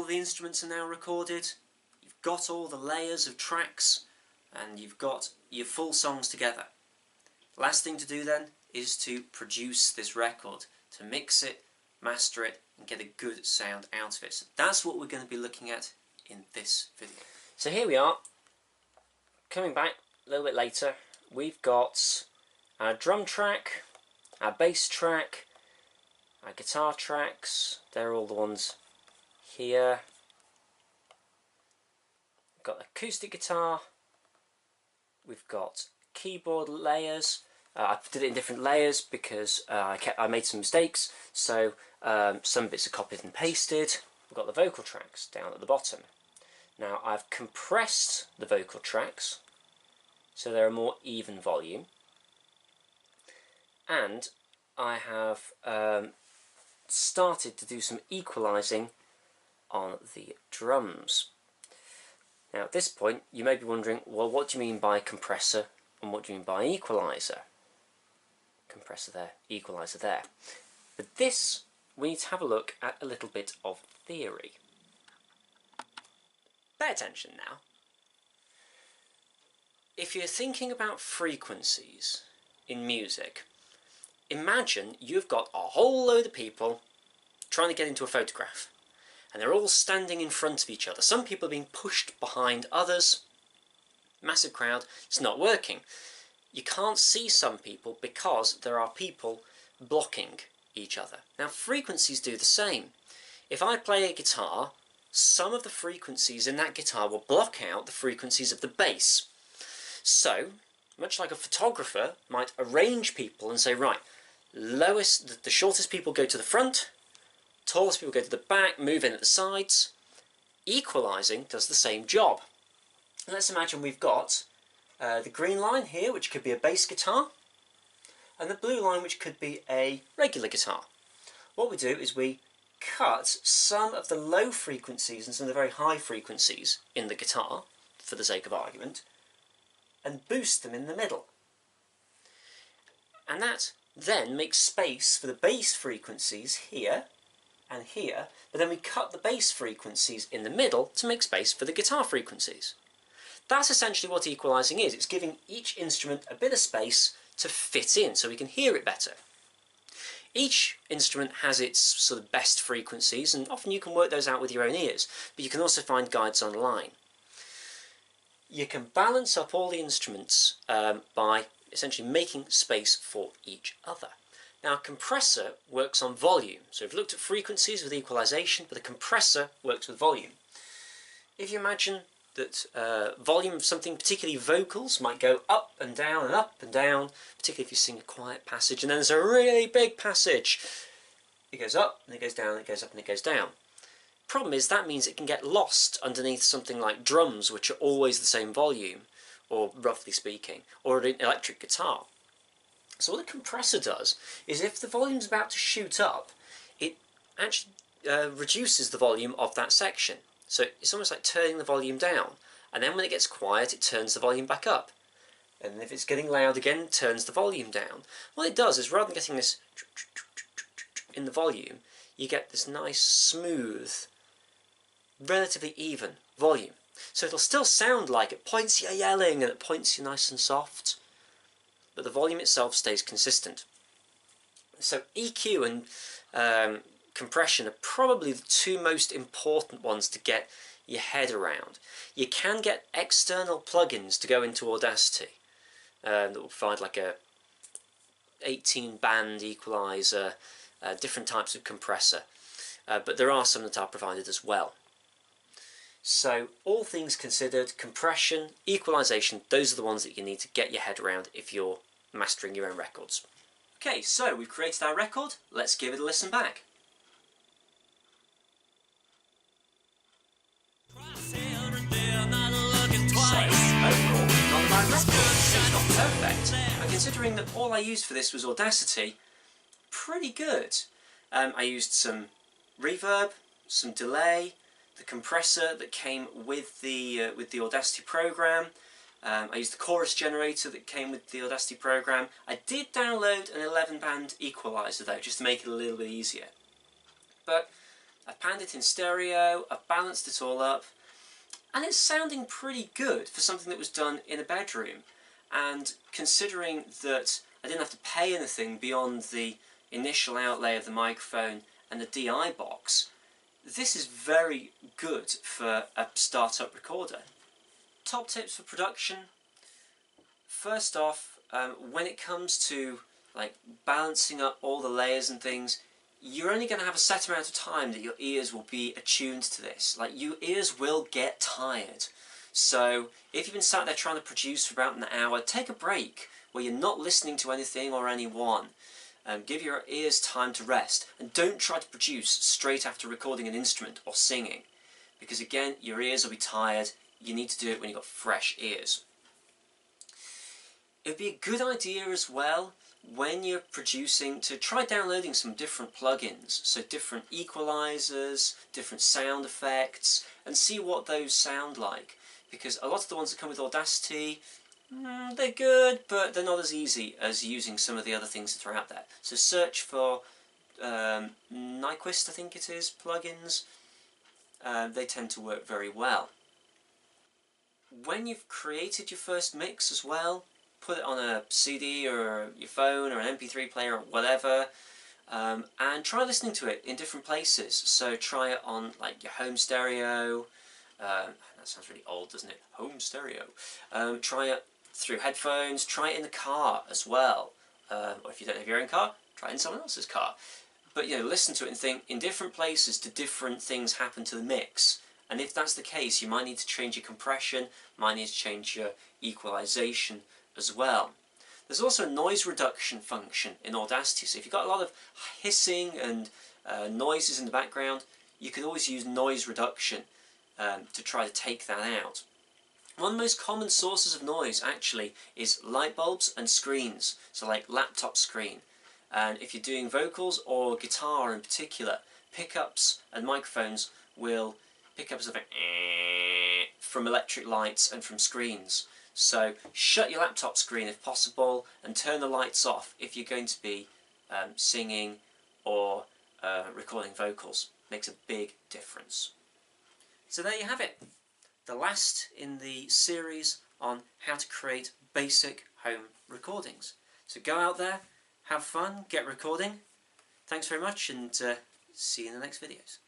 the instruments are now recorded, you've got all the layers of tracks, and you've got your full songs together. Last thing to do then is to produce this record, to mix it, master it, and get a good sound out of it. So that's what we're going to be looking at in this video. So here we are, coming back a little bit later. We've got our drum track, our bass track, our guitar tracks. They're all the ones here. We've got acoustic guitar. We've got keyboard layers. I did it in different layers because I made some mistakes, so some bits are copied and pasted. We've got the vocal tracks down at the bottom. Now I've compressed the vocal tracks so they're a more even volume, and I have started to do some equalising on the drums. Now at this point you may be wondering, well, what do you mean by compressor and what do you mean by equaliser? Compressor there, equaliser there. But this, we need to have a look at a little bit of theory. Pay attention now. If you're thinking about frequencies in music, imagine you've got a whole load of people trying to get into a photograph, and they're all standing in front of each other. Some people are being pushed behind others. Massive crowd. It's not working. You can't see some people because there are people blocking each other. Now frequencies do the same. If I play a guitar, some of the frequencies in that guitar will block out the frequencies of the bass. So, much like a photographer might arrange people and say, right, the shortest people go to the front, tallest people go to the back, move in at the sides. Equalising does the same job. Let's imagine we've got the green line here, which could be a bass guitar, and the blue line, which could be a regular guitar. What we do is we cut some of the low frequencies and some of the very high frequencies in the guitar, for the sake of argument, and boost them in the middle. And that then makes space for the bass frequencies here and here, but then we cut the bass frequencies in the middle to make space for the guitar frequencies. That's essentially what equalising is. It's giving each instrument a bit of space to fit in so we can hear it better. Each instrument has its sort of best frequencies, and often you can work those out with your own ears, but you can also find guides online. You can balance up all the instruments by essentially making space for each other. Now a compressor works on volume, so we've looked at frequencies with equalisation, but a compressor works with volume. If you imagine that volume of something, particularly vocals, might go up and down, particularly if you sing a quiet passage, and then there's a really big passage. It goes up, and it goes down, and it goes up, and it goes down. Problem is, that means it can get lost underneath something like drums, which are always the same volume, or roughly speaking, or an electric guitar. So what a compressor does is if the volume's about to shoot up, it actually reduces the volume of that section. So it's almost like turning the volume down, and then when it gets quiet it turns the volume back up, and if it's getting loud again it turns the volume down. What it does is, rather than getting this in the volume, you get this nice smooth, relatively even volume. So it'll still sound like at points you're yelling and at points you're nice and soft, but the volume itself stays consistent. So EQ and compression are probably the two most important ones to get your head around. You can get external plugins to go into Audacity that will provide like a 18-band equaliser, different types of compressor, but there are some that are provided as well. So all things considered, compression, equalisation, those are the ones that you need to get your head around if you're mastering your own records. Okay, so we've created our record, let's give it a listen back. Overall, not a bad record. It's not perfect. And considering that all I used for this was Audacity, pretty good. I used some reverb, some delay, the compressor that came with the Audacity program. I used the chorus generator that came with the Audacity program. I did download an 11-band equaliser though, just to make it a little bit easier. But I've panned it in stereo, I've balanced it all up, and it's sounding pretty good for something that was done in a bedroom. And considering that I didn't have to pay anything beyond the initial outlay of the microphone and the DI box, this is very good for a startup recorder. Top tips for production. First off, when it comes to like balancing up all the layers and things, you're only going to have a set amount of time that your ears will be attuned to this. Like, your ears will get tired. So if you've been sat there trying to produce for about an hour, take a break where you're not listening to anything or anyone. Give your ears time to rest, and don't try to produce straight after recording an instrument or singing, because again, your ears will be tired. You need to do it when you've got fresh ears. It would be a good idea as well, when you're producing, to try downloading some different plugins, so different equalizers, different sound effects, and see what those sound like, because a lot of the ones that come with Audacity, they're good, but they're not as easy as using some of the other things that are out there. So search for Nyquist, I think it is, plugins. They tend to work very well. When you've created your first mix as well, put it on a CD or your phone or an MP3 player or whatever, and try listening to it in different places. So try it on like your home stereo. That sounds really old, doesn't it? Home stereo. Try it through headphones. Try it in the car as well. Or if you don't have your own car, try it in someone else's car. But listen to it and think, in different places do different things happen to the mix. And if that's the case, you might need to change your compression, might need to change your equalization as well. There's also a noise reduction function in Audacity, so if you've got a lot of hissing and noises in the background, you can always use noise reduction to try to take that out. One of the most common sources of noise actually is light bulbs and screens, so like laptop screen. And if you're doing vocals or guitar in particular, pickups and microphones will pick up something from electric lights and from screens. So shut your laptop screen if possible, and turn the lights off if you're going to be singing or recording vocals. Makes a big difference. So there you have it. The last in the series on how to create basic home recordings. So go out there, have fun, get recording. Thanks very much, and see you in the next videos.